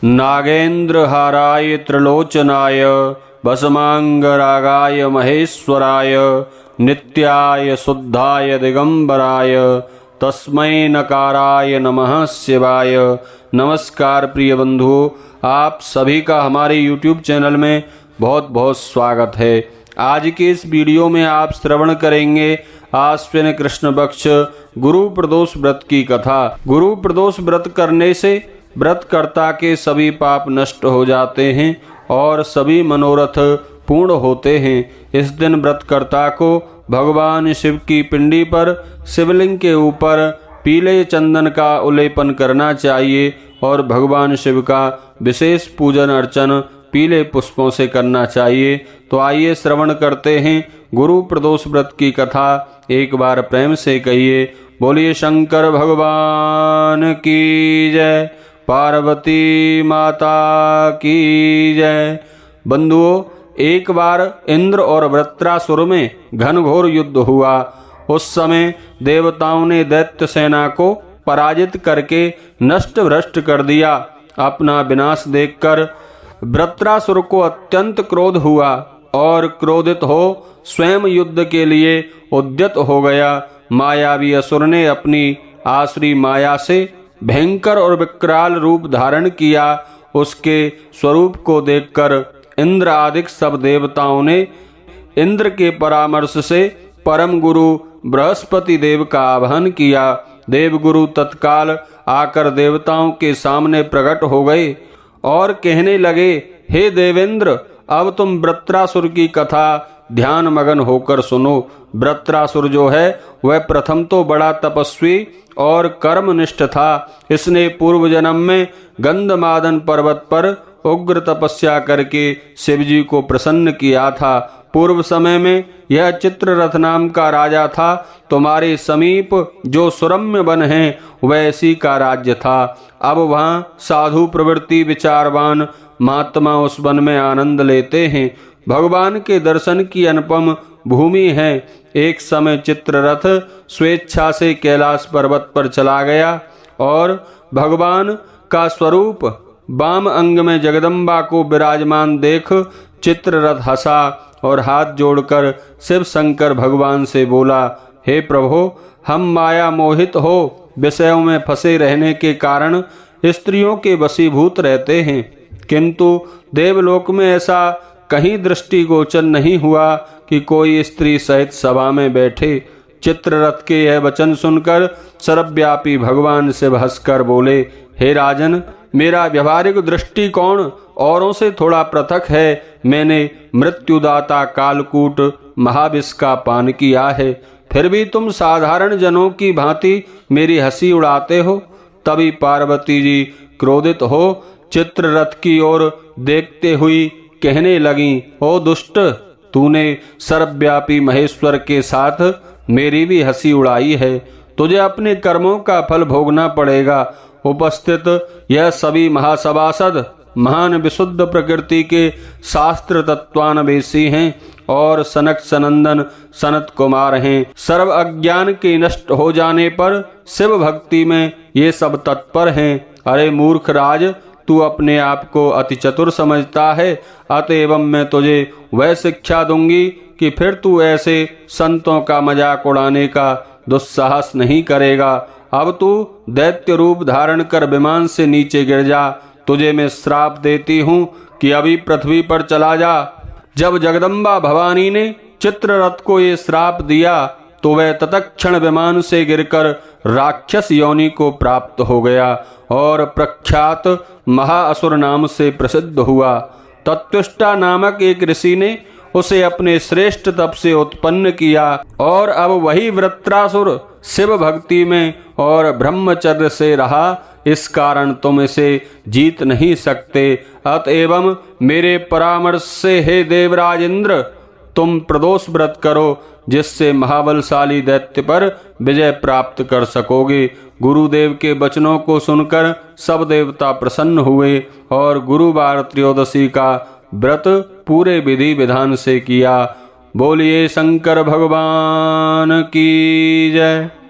नागेन्द्रहाराय त्रिलोचनाय भस्मांगरागाय महेश्वराय नित्याय शुद्धाय दिगंबराय तस्मै नकाराय नमः शिवाय। नमस्कार प्रिय बंधुओं, आप सभी का हमारे YouTube चैनल में बहुत बहुत स्वागत है। आज के इस वीडियो में आप श्रवण करेंगे आश्विन कृष्ण पक्ष गुरु प्रदोष व्रत की कथा। गुरु प्रदोष व्रत करने से व्रतकर्ता के सभी पाप नष्ट हो जाते हैं और सभी मनोरथ पूर्ण होते हैं। इस दिन व्रतकर्ता को भगवान शिव की पिंडी पर शिवलिंग के ऊपर पीले चंदन का उलेपन करना चाहिए और भगवान शिव का विशेष पूजन अर्चन पीले पुष्पों से करना चाहिए। तो आइए श्रवण करते हैं गुरु प्रदोष व्रत की कथा। एक बार प्रेम से कहिए, बोलिए शंकर भगवान की जय, पार्वती माता की जय। बंधुओं, एक बार इंद्र और वृत्रासुर में घनघोर युद्ध हुआ। उस समय देवताओं ने दैत्य सेना को पराजित करके नष्ट भ्रष्ट कर दिया। अपना विनाश देखकर वृत्रासुर को अत्यंत क्रोध हुआ और क्रोधित हो स्वयं युद्ध के लिए उद्यत हो गया। मायावी असुर ने अपनी आसुरी माया से भयंकर और विकराल रूप धारण किया। उसके स्वरूप को देखकर इंद्र आदि सब देवताओं ने इंद्र के परामर्श से परम गुरु बृहस्पति देव का आह्वान किया। देवगुरु तत्काल आकर देवताओं के सामने प्रकट हो गए और कहने लगे, हे देवेंद्र, अब तुम वृत्रासुर की कथा ध्यान मगन होकर सुनो। वृत्रासुर जो है वह प्रथम तो बड़ा तपस्वी और कर्मनिष्ठ था। इसने पूर्व जन्म में गंधमादन पर्वत पर उग्र तपस्या करके शिवजी को प्रसन्न किया था। पूर्व समय में यह चित्ररथ नाम का राजा था। तुम्हारे समीप जो सुरम्य वन है वैसी का राज्य था। अब वहाँ साधु प्रवृत्ति विचारवान महात्मा उस वन में आनंद लेते हैं। भगवान के दर्शन की अनुपम भूमि है। एक समय चित्ररथ स्वेच्छा से कैलाश पर्वत पर चला गया और भगवान का स्वरूप वाम अंग में जगदम्बा को विराजमान देख चित्ररथ हंसा और हाथ जोड़कर शिव शंकर भगवान से बोला, हे प्रभु, हम माया मोहित हो विषयों में फंसे रहने के कारण स्त्रियों के वशीभूत रहते हैं, किंतु देवलोक में ऐसा कहीं दृष्टिगोचर नहीं हुआ कि कोई स्त्री सहित सभा में बैठे। चित्ररथ के यह वचन सुनकर सर्वव्यापी भगवान शिव हंसकर बोले, हे राजन, मेरा व्यवहारिक दृष्टिकोण औरों से थोड़ा पृथक है। मैंने मृत्युदाता कालकूट महाविष का पान किया है, फिर भी तुम साधारण जनों की भांति मेरी हंसी उड़ाते हो। तभी पार्वती जी क्रोधित हो चित्ररथ की ओर देखते हुई कहने लगी, ओ दुष्ट, तूने सर्वव्यापी महेश्वर के साथ मेरी भी हंसी उड़ाई है। तुझे अपने कर्मों का फल भोगना पड़ेगा। उपस्थित यह सभी महासभासद महान विशुद्ध प्रकृति के शास्त्र तत्वान्वेषी हैं और सनक सनंदन सनत कुमार हैं। सर्व अज्ञान के नष्ट हो जाने पर शिव भक्ति में ये सब तत्पर हैं। अरे मूर्ख राज, तू अपने आप को अति चतुर समझता है, अतएव मैं तुझे वह शिक्षा दूंगी कि फिर तू ऐसे संतों का मजाक उड़ाने का दुस्साहस नहीं करेगा। अब तू दैत्य रूप धारण कर विमान से नीचे गिर जा। तुझे मैं श्राप देती हूँ कि अभी पृथ्वी पर चला जा। जब जगदम्बा भवानी ने चित्ररथ को ये श्राप दिया तो वह तत्क्षण विमान से गिरकर राक्षस योनि को प्राप्त हो गया और प्रख्यात महाअसुर नाम से प्रसिद्ध हुआ। तत्वष्टा नामक एक ऋषि ने उसे अपने श्रेष्ठ तप से उत्पन्न किया और अब वही वृत्रासुर शिव भक्ति में और ब्रह्मचर्य से रहा। इस कारण तुम इसे जीत नहीं सकते। अतएव मेरे परामर्श से हे देवराज इंद्र, तुम प्रदोष व्रत करो, जिससे महाबलशाली दैत्य पर विजय प्राप्त कर सकोगे। गुरुदेव के वचनों को सुनकर सब देवता प्रसन्न हुए और गुरुवार त्रयोदशी का व्रत पूरे विधि विधान से किया। बोलिए शंकर भगवान की जय।